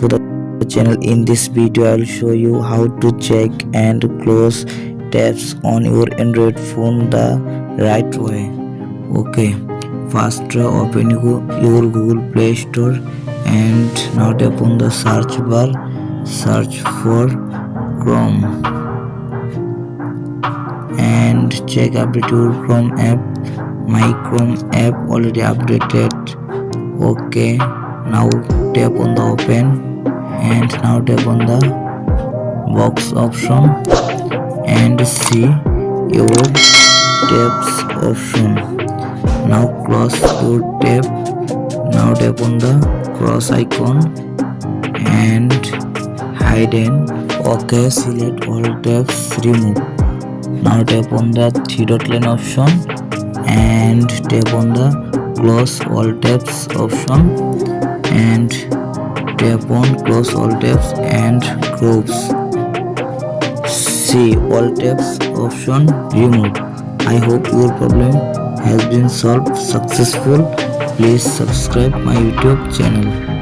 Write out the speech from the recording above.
to the channel. In this video I will show you how to check and close tabs on your Android phone the right way. Okay, first open your Google Play Store and now tap on the search bar, search for Chrome and check update your Chrome app. My Chrome app already updated. Okay, now tap on the open and now tap on the box option and see your tabs option. Now close your tab. Now tap on the cross icon and hidden. Okay, select all tabs, remove. Now tap on the three dot line option and tap on the close all tabs option and tap on close all tabs and groups. See all tabs option removed. I hope your problem has been solved successful. Please subscribe my YouTube channel.